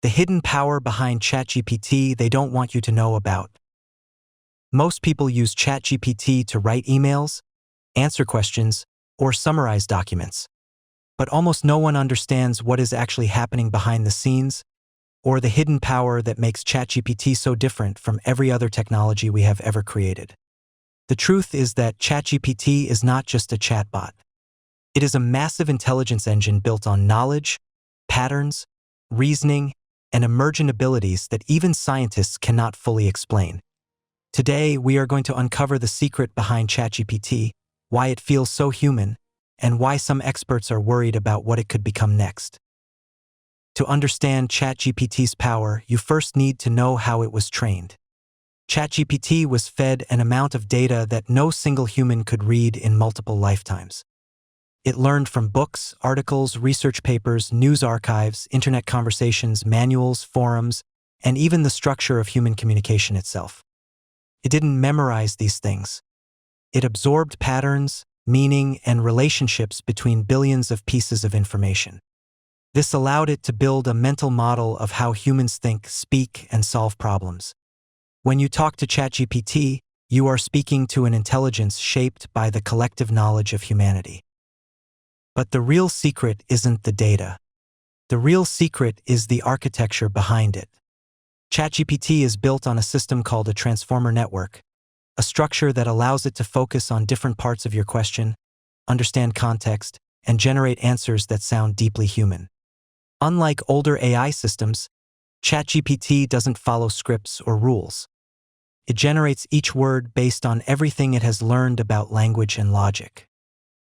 the hidden power behind ChatGPT they don't want you to know about. Most people use ChatGPT to write emails, answer questions, or summarize documents. But almost no one understands what is actually happening behind the scenes, or the hidden power that makes ChatGPT so different from every other technology we have ever created. The truth is that ChatGPT is not just a chatbot. It is a massive intelligence engine built on knowledge, patterns, reasoning, and emergent abilities that even scientists cannot fully explain. Today, we are going to uncover the secret behind ChatGPT, why it feels so human, and why some experts are worried about what it could become next. To understand ChatGPT's power, you first need to know how it was trained. ChatGPT was fed an amount of data that no single human could read in multiple lifetimes. It learned from books, articles, research papers, news archives, internet conversations, manuals, forums, and even the structure of human communication itself. It didn't memorize these things. It absorbed patterns, meaning, and relationships between billions of pieces of information. This allowed it to build a mental model of how humans think, speak, and solve problems. When you talk to ChatGPT, you are speaking to an intelligence shaped by the collective knowledge of humanity. But the real secret isn't the data. The real secret is the architecture behind it. ChatGPT is built on a system called a transformer network, a structure that allows it to focus on different parts of your question, understand context, and generate answers that sound deeply human. Unlike older AI systems, ChatGPT doesn't follow scripts or rules. It generates each word based on everything it has learned about language and logic.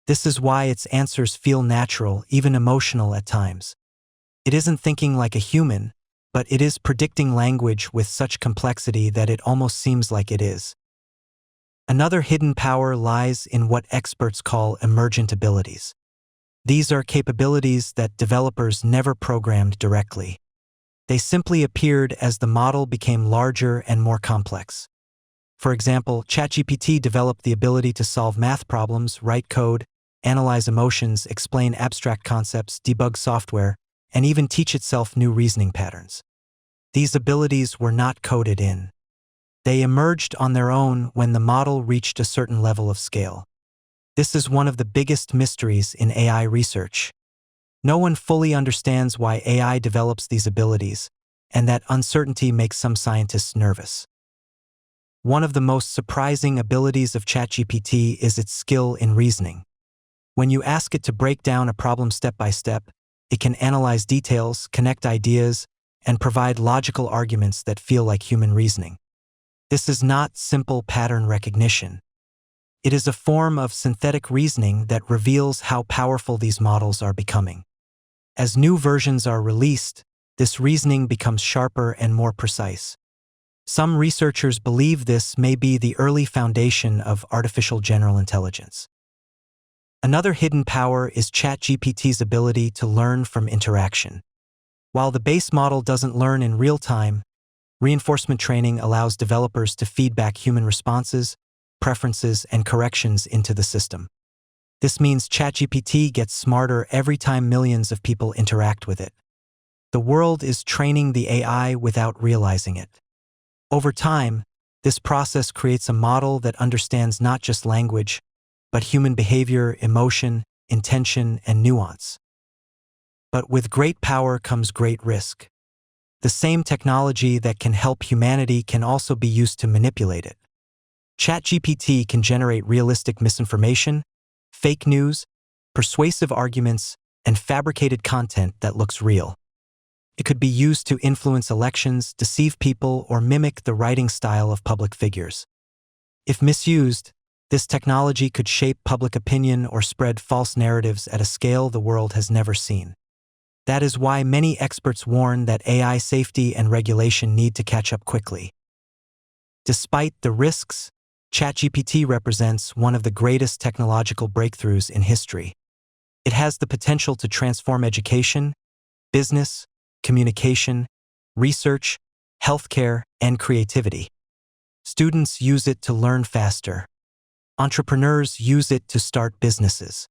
This is why its answers feel natural, even emotional at times. It isn't thinking like a human, but it is predicting language with such complexity that it almost seems like it is. Another hidden power lies in what experts call emergent abilities. These are capabilities that developers never programmed directly. They simply appeared as the model became larger and more complex. For example, ChatGPT developed the ability to solve math problems, write code, analyze emotions, explain abstract concepts, debug software, and even teach itself new reasoning patterns. These abilities were not coded in. They emerged on their own when the model reached a certain level of scale. This is one of the biggest mysteries in AI research. No one fully understands why AI develops these abilities, and that uncertainty makes some scientists nervous. One of the most surprising abilities of ChatGPT is its skill in reasoning. When you ask it to break down a problem step by step, it can analyze details, connect ideas, and provide logical arguments that feel like human reasoning. This is not simple pattern recognition. It is a form of synthetic reasoning that reveals how powerful these models are becoming. As new versions are released, this reasoning becomes sharper and more precise. Some researchers believe this may be the early foundation of artificial general intelligence. Another hidden power is ChatGPT's ability to learn from interaction. While the base model doesn't learn in real time, reinforcement training allows developers to feed back human responses, preferences, and corrections into the system. This means ChatGPT gets smarter every time millions of people interact with it. The world is training the AI without realizing it. Over time, this process creates a model that understands not just language, but human behavior, emotion, intention, and nuance. But with great power comes great risk. The same technology that can help humanity can also be used to manipulate it. ChatGPT can generate realistic misinformation, fake news, persuasive arguments, and fabricated content that looks real. It could be used to influence elections, deceive people, or mimic the writing style of public figures. If misused, this technology could shape public opinion or spread false narratives at a scale the world has never seen. That is why many experts warn that AI safety and regulation need to catch up quickly. Despite the risks, ChatGPT represents one of the greatest technological breakthroughs in history. It has the potential to transform education, business, communication, research, healthcare, and creativity. Students use it to learn faster. Entrepreneurs use it to start businesses.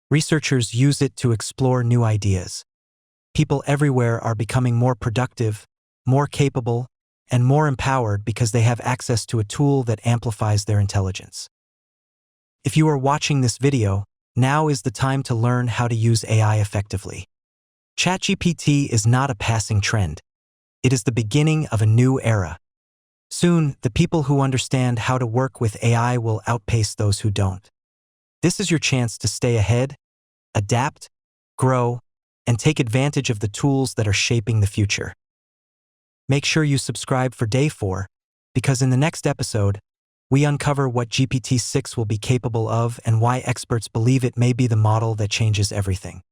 Researchers use it to explore new ideas. People everywhere are becoming more productive, more capable, and more empowered because they have access to a tool that amplifies their intelligence. If you are watching this video, now is the time to learn how to use AI effectively. ChatGPT is not a passing trend. It is the beginning of a new era. Soon, the people who understand how to work with AI will outpace those who don't. This is your chance to stay ahead, adapt, grow, and take advantage of the tools that are shaping the future. Make sure you subscribe for Day 4, because in the next episode, we uncover what GPT-6 will be capable of and why experts believe it may be the model that changes everything.